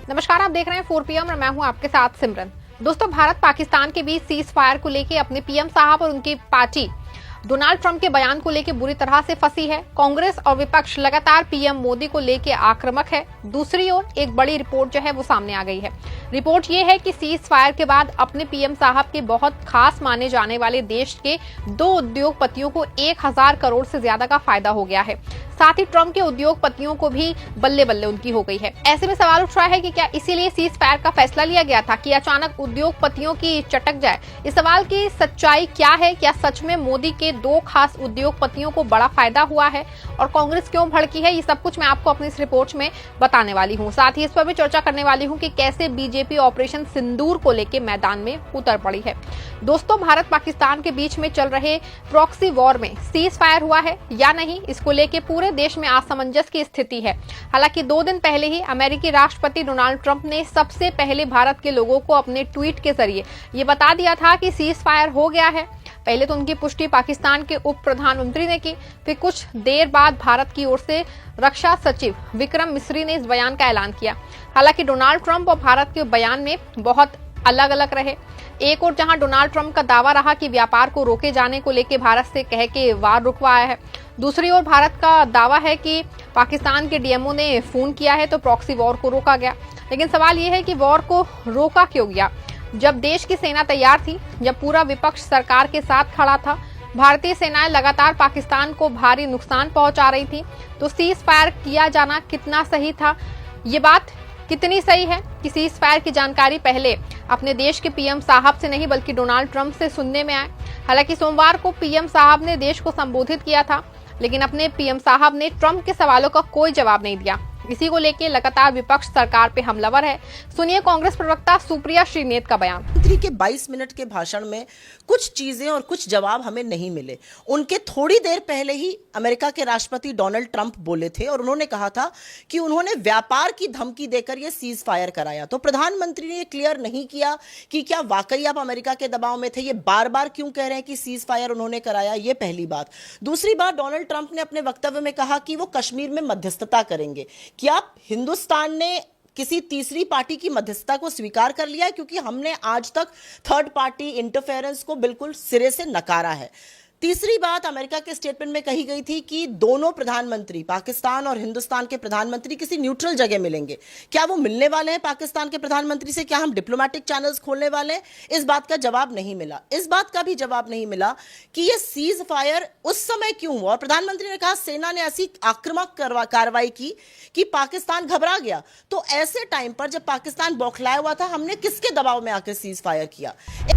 नमस्कार, आप देख रहे हैं 4 PM और मैं हूं आपके साथ सिमरन। दोस्तों, भारत पाकिस्तान के बीच सीज फायर को लेकर अपने पीएम साहब और उनकी पार्टी डोनाल्ड ट्रंप के बयान को लेकर बुरी तरह से फंसी है। कांग्रेस और विपक्ष लगातार पीएम मोदी को लेकर आक्रामक है। दूसरी ओर एक बड़ी रिपोर्ट जो है वो सामने आ गई है। रिपोर्ट ये है कि सीज फायर के बाद अपने पीएम साहब के बहुत खास माने जाने वाले देश के 2 उद्योगपतियों को 1000 करोड़ से ज्यादा का फायदा हो गया है। साथ ही ट्रंप के उद्योगपतियों को भी बल्ले बल्ले उनकी हो गई है। ऐसे में सवाल उठ रहा है कि क्या इसीलिए सीज फायर का फैसला लिया गया था कि अचानक उद्योगपतियों की चटक जाए। इस सवाल की सच्चाई क्या है? क्या सच में मोदी के 2 खास उद्योगपतियों को बड़ा फायदा हुआ है और कांग्रेस क्यों भड़की है? ये सब कुछ मैं आपको अपनी इस रिपोर्ट में बताने वाली हूँ। साथ ही इस पर भी चर्चा करने वाली हूँ कि कैसे बीजेपी ऑपरेशन सिंदूर को लेकर मैदान में उतर पड़ी है। दोस्तों, भारत पाकिस्तान के बीच में चल रहे प्रॉक्सी वॉर में सीज फायर हुआ है या नहीं, इसको लेकर पूरे देश में असमंजस की स्थिति है। हालांकि 2 दिन पहले ही अमेरिकी राष्ट्रपति डोनाल्ड ट्रंप ने सबसे पहले भारत के लोगों को अपने ट्वीट के जरिए ये बता दिया था कि सीज फायर हो गया है। पहले तो उनकी पुष्टि पाकिस्तान के उप प्रधानमंत्री ने की, फिर कुछ देर बाद भारत की ओर से रक्षा सचिव विक्रम मिस्री ने इस बयान का ऐलान किया। हालांकि डोनाल्ड ट्रंप और भारत के बयान में बहुत अलग अलग रहे। एक और जहां डोनाल्ड ट्रंप का दावा रहा कि व्यापार को रोके जाने को लेकर भारत से कह के वार रुकवाया है, दूसरी ओर भारत का दावा है कि पाकिस्तान के डीएमओ ने फोन किया है तो प्रॉक्सी वॉर को रोका गया। लेकिन सवाल यह है कि वॉर को रोका क्यों गया? जब देश की सेना तैयार थी, जब पूरा विपक्ष सरकार के साथ खड़ा था, भारतीय सेनाएं लगातार पाकिस्तान को भारी नुकसान पहुंचा रही थी, तो सीज फायर किया जाना कितना सही था? ये बात कितनी सही है कि सीज फायर की जानकारी पहले अपने देश के पीएम साहब से नहीं बल्कि डोनाल्ड ट्रंप से सुनने में आए। हालांकि सोमवार को पीएम साहब ने देश को संबोधित किया था, लेकिन अपने पीएम साहब ने ट्रंप के सवालों का कोई जवाब नहीं दिया। इसी को लेकर लगातार विपक्ष सरकार पे हमलावर है। सुनिए कांग्रेस प्रवक्ता सुप्रिया श्रीनेत का बयान। मंत्री के 22 मिनट के भाषण में कुछ चीजें और कुछ जवाब हमें नहीं मिले। उनके थोड़ी देर पहले ही अमेरिका के राष्ट्रपति डोनाल्ड ट्रंप बोले थे और उन्होंने कहा था कि उन्होंने व्यापार की धमकी देकर यह सीज फायर कराया। तो प्रधानमंत्री ने यह क्लियर नहीं किया कि क्या वाकई आप अमेरिका के दबाव में थे। ये बार बार क्यों कह रहे हैं कि सीज फायर उन्होंने कराया, ये पहली बात। दूसरी बात, डोनाल्ड ट्रंप ने अपने वक्तव्य में कहा कि वो कश्मीर में मध्यस्थता करेंगे। क्या हिंदुस्तान ने किसी तीसरी पार्टी की मध्यस्थता को स्वीकार कर लिया है? क्योंकि हमने आज तक थर्ड पार्टी इंटरफेरेंस को बिल्कुल सिरे से नकारा है। तीसरी बात, अमेरिका के स्टेटमेंट में कही गई थी कि दोनों प्रधानमंत्री, पाकिस्तान और हिंदुस्तान के प्रधानमंत्री, किसी न्यूट्रल जगह मिलेंगे। क्या वो मिलने वाले हैं पाकिस्तान के प्रधानमंत्री से? क्या हम डिप्लोमेटिक चैनल्स खोलने वाले हैं? इस बात का जवाब नहीं मिला। इस बात का भी जवाब नहीं मिला कि ये सीज फायर उस समय क्यों हुआ। और प्रधानमंत्री ने कहा सेना ने ऐसी आक्रामक कार्रवाई की कि पाकिस्तान घबरा गया। तो ऐसे टाइम पर जब पाकिस्तान बौखलाया हुआ था, हमने किसके दबाव में आकर सीज फायर किया?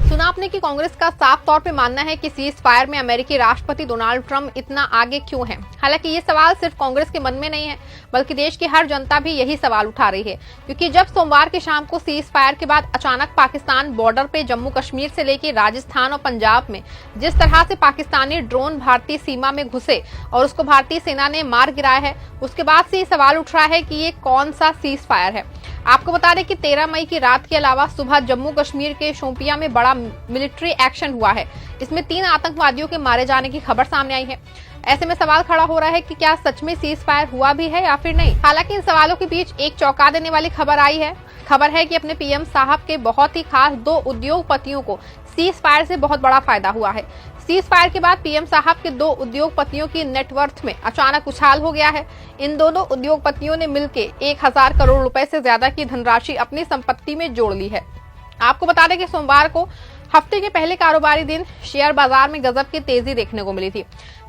सुना आपने कि कांग्रेस का साफ तौर पे मानना है कि सीज फायर में अमेरिकी राष्ट्रपति डोनाल्ड ट्रंप इतना आगे क्यों है। हालांकि ये सवाल सिर्फ कांग्रेस के मन में नहीं है, बल्कि देश की हर जनता भी यही सवाल उठा रही है। क्योंकि जब सोमवार की शाम को सीज फायर के बाद अचानक पाकिस्तान बॉर्डर पे जम्मू कश्मीर से लेकर राजस्थान और पंजाब में जिस तरह से पाकिस्तानी ड्रोन भारतीय सीमा में घुसे और उसको भारतीय सेना ने मार गिराया है, उसके बाद से ये सवाल उठ रहा है कि ये कौन सा सीज फायर है। आपको बता दें कि 13 मई की रात के अलावा सुबह जम्मू कश्मीर के शोपियां में बड़ा मिलिट्री एक्शन हुआ है। इसमें 3 आतंकवादियों के मारे जाने की खबर सामने आई है। ऐसे में सवाल खड़ा हो रहा है कि क्या सच में सीज फायर हुआ भी है या फिर नहीं। हालांकि इन सवालों के बीच एक चौंका देने वाली खबर आई है। खबर है कि अपने पीएम साहब के बहुत ही खास 2 उद्योगपतियों को सीज फायर से बहुत बड़ा फायदा हुआ है। सीज फायर के बाद पीएम साहब के 2 उद्योगपतियों की नेटवर्थ में अचानक उछाल हो गया है। इन दोनों उद्योगपतियों ने मिलकर 1000 करोड़ रुपए से ज्यादा की धनराशि अपनी संपत्ति में जोड़ ली है। आपको बता दें कि सोमवार को हफ्ते के पहले कारोबारी दिन शेयर बाजार में गजब की तेजी देखने को मिली थी।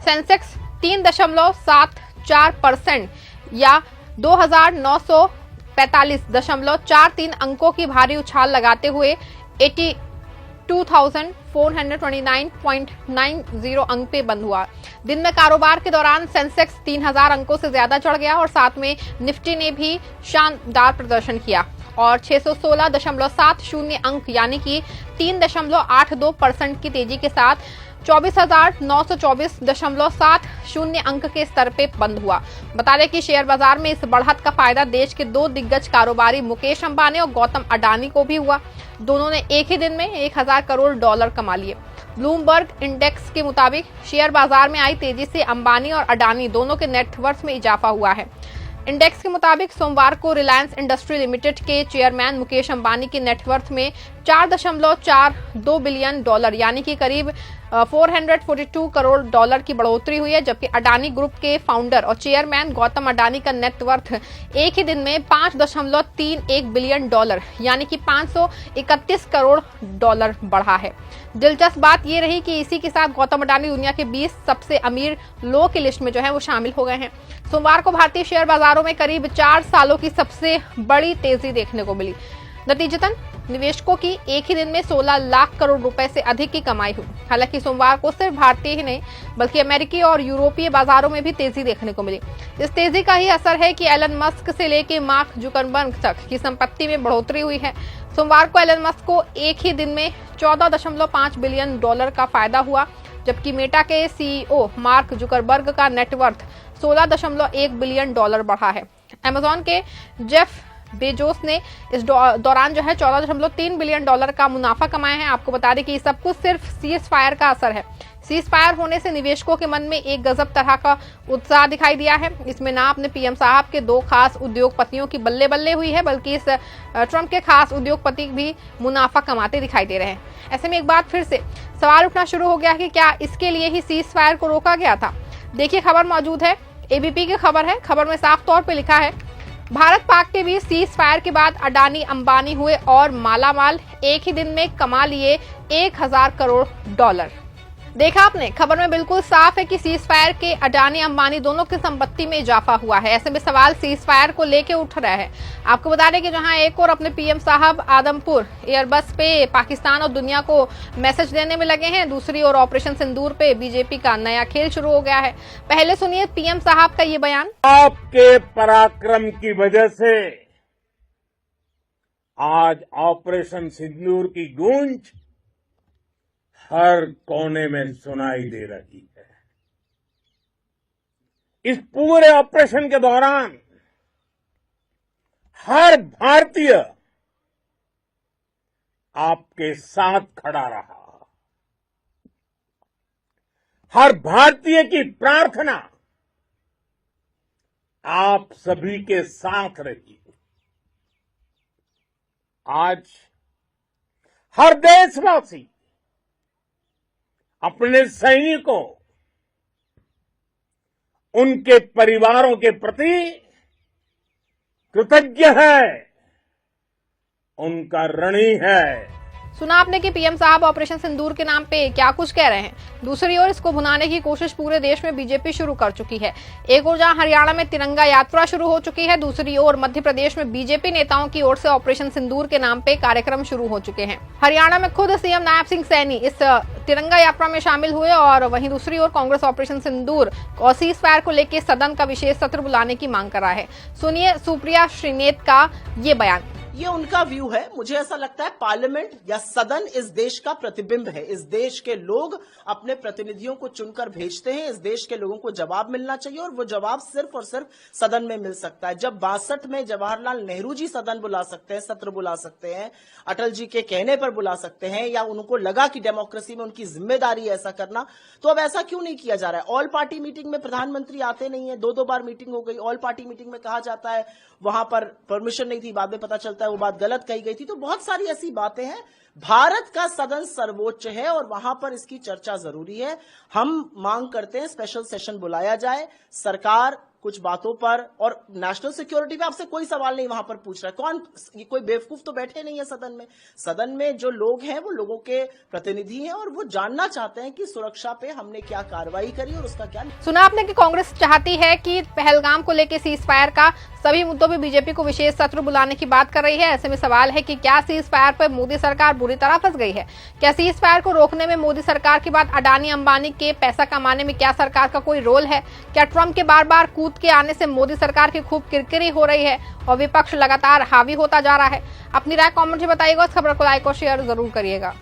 सेंसेक्स 3.74% या 2945.43 अंकों की भारी उछाल लगाते हुए 82,429.90 अंक पे बंद हुआ। दिन में कारोबार के दौरान सेंसेक्स 3000 अंकों से ज्यादा चढ़ गया और साथ में निफ्टी ने भी शानदार प्रदर्शन किया और 616.70 अंक यानी कि 3.82% की तेजी के साथ 24,924.70 अंक के स्तर पे बंद हुआ। बता दें कि शेयर बाजार में इस बढ़त का फायदा देश के 2 दिग्गज कारोबारी मुकेश अंबानी और गौतम अडानी को भी हुआ। दोनों ने एक ही दिन में 1000 करोड़ डॉलर कमा लिए। ब्लूमबर्ग इंडेक्स के मुताबिक शेयर बाजार में आई तेजी से अंबानी और अडानी दोनों के नेटवर्थ में इजाफा हुआ है। इंडेक्स के मुताबिक सोमवार को रिलायंस इंडस्ट्री लिमिटेड के चेयरमैन मुकेश अंबानी की नेटवर्थ में 4.42 बिलियन डॉलर यानी कि करीब 442 करोड़ डॉलर की बढ़ोतरी हुई है, जबकि अडानी ग्रुप के फाउंडर और चेयरमैन गौतम अडानी का नेटवर्थ एक ही दिन में 5.31 बिलियन डॉलर यानी कि 531 करोड़ डॉलर बढ़ा है। दिलचस्प बात यह रही कि इसी के साथ गौतम अडानी दुनिया के 20 सबसे अमीर लोगों की लिस्ट में जो है वो शामिल हो गए हैं। सोमवार को भारतीय शेयर बाजारों में करीब 4 सालों की सबसे बड़ी तेजी देखने को मिली। नतीजतन निवेशकों की एक ही दिन में 16 लाख करोड़ रुपए से अधिक की कमाई हुई। हालांकि सोमवार को सिर्फ भारतीय ही नहीं बल्कि अमेरिकी और यूरोपीय बाजारों में भी तेजी देखने को मिली। इस तेजी का ही असर है कि एलन मस्क से लेकर मार्क जुकरबर्ग तक की संपत्ति में बढ़ोतरी हुई है। सोमवार को एलन मस्क को एक ही दिन में 14.5 बिलियन डॉलर का फायदा हुआ, जबकि मेटा के सीईओ मार्क जुकरबर्ग का नेटवर्थ 16.1 बिलियन डॉलर बढ़ा है। अमेजॉन के जेफ बेजोस ने इस दौरान जो है 14.3 बिलियन डॉलर का मुनाफा कमाया है। आपको बता दें कि सब कुछ सिर्फ सीज फायर का असर है। सीज फायर होने से निवेशकों के मन में एक गजब तरह का उत्साह दिखाई दिया है। इसमें ना अपने पीएम साहब के 2 खास उद्योगपतियों की बल्ले बल्ले हुई है, बल्कि इस ट्रंप के खास उद्योगपति भी मुनाफा कमाते दिखाई दे रहे हैं। ऐसे में एक बार फिर से सवाल उठना शुरू हो गया कि क्या इसके लिए ही सीज फायर को रोका गया था। देखिए, खबर मौजूद है, एबीपी की खबर है। खबर में साफ तौर पर लिखा है, भारत पाक के बीच सीज फायर के बाद अडानी अंबानी हुए और मालामाल, एक ही दिन में कमा लिए 1000 करोड़ डॉलर। देखा आपने, खबर में बिल्कुल साफ है कि सीज फायर के अडानी अंबानी दोनों की संपत्ति में इजाफा हुआ है। ऐसे में सवाल सीज फायर को लेके उठ रहा है। आपको बता दें कि जहां एक और अपने पीएम साहब आदमपुर एयरबस पे पाकिस्तान और दुनिया को मैसेज देने में लगे हैं, दूसरी ओर ऑपरेशन सिंदूर पे बीजेपी का नया खेल शुरू हो गया है। पहले सुनिए पीएम साहब का ये बयान। आपके पराक्रम की वजह से आज ऑपरेशन सिंदूर की गूंज हर कोने में सुनाई दे रही है। इस पूरे ऑपरेशन के दौरान हर भारतीय आपके साथ खड़ा रहा। हर भारतीय की प्रार्थना आप सभी के साथ रही। आज हर देशवासी अपने सैनिकों, उनके परिवारों के प्रति कृतज्ञ है, उनका ऋणी है। सुना आपने कि पीएम साहब ऑपरेशन सिंदूर के नाम पे क्या कुछ कह रहे हैं। दूसरी ओर इसको भुनाने की कोशिश पूरे देश में बीजेपी शुरू कर चुकी है। एक ओर जहां हरियाणा में तिरंगा यात्रा शुरू हो चुकी है, दूसरी ओर मध्य प्रदेश में बीजेपी नेताओं की ओर से ऑपरेशन सिंदूर के नाम पे कार्यक्रम शुरू हो चुके हैं। हरियाणा में खुद सीएम नायब सिंह सैनी इस तिरंगा यात्रा में शामिल हुए और वहीं दूसरी ओर कांग्रेस ऑपरेशन सिंदूर और सीज फायर को लेकर सदन का विशेष सत्र बुलाने की मांग कर रहा है। सुनिए सुप्रिया श्रीनेत का ये बयान। ये उनका व्यू है। मुझे ऐसा लगता है पार्लियामेंट या सदन इस देश का प्रतिबिंब है। इस देश के लोग अपने प्रतिनिधियों को चुनकर भेजते हैं। इस देश के लोगों को जवाब मिलना चाहिए और वो जवाब सिर्फ और सिर्फ सदन में मिल सकता है। जब 62 में जवाहरलाल नेहरू जी सदन बुला सकते हैं, सत्र बुला सकते हैं, अटल जी के कहने पर बुला सकते हैं, या उनको लगा कि डेमोक्रेसी में उनकी जिम्मेदारी है ऐसा करना, तो अब ऐसा क्यों नहीं किया जा रहा है। ऑल पार्टी मीटिंग में प्रधानमंत्री आते नहीं है। 2 बार मीटिंग हो गई। ऑल पार्टी मीटिंग में कहा जाता है वहां पर परमिशन नहीं थी, बाद में पता चलता है वो बात गलत कही गई थी। तो बहुत सारी ऐसी बातें हैं। भारत का सदन सर्वोच्च है और वहां पर इसकी चर्चा जरूरी है। हम मांग करते हैं स्पेशल सेशन बुलाया जाए। सरकार कुछ बातों पर और नेशनल सिक्योरिटी पे आपसे कोई सवाल नहीं वहां पर पूछ रहा है। कौन, कोई बेवकूफ तो बैठे नहीं है सदन में। सदन में जो लोग हैं वो लोगों के प्रतिनिधि हैं और वो जानना चाहते हैं कि सुरक्षा पे हमने क्या कार्रवाई करी और उसका क्या। सुना आपने कि कांग्रेस चाहती है कि पहलगाम को लेकर सीज फायर का सभी मुद्दों पर बीजेपी को विशेष सत्र बुलाने की बात कर रही है। ऐसे में सवाल है कि क्या सीज फायर पर मोदी सरकार बुरी तरह फंस गई है। क्या सीज फायर को रोकने में मोदी सरकार के बाद अडानी अंबानी के पैसा कमाने में क्या सरकार का कोई रोल है। क्या ट्रंप के बार बार कूद के आने से मोदी सरकार की खूब किरकिरी हो रही है और विपक्ष लगातार हावी होता जा रहा है। अपनी राय कमेंट में बताइएगा। इस खबर को लाइक और शेयर जरूर करिएगा।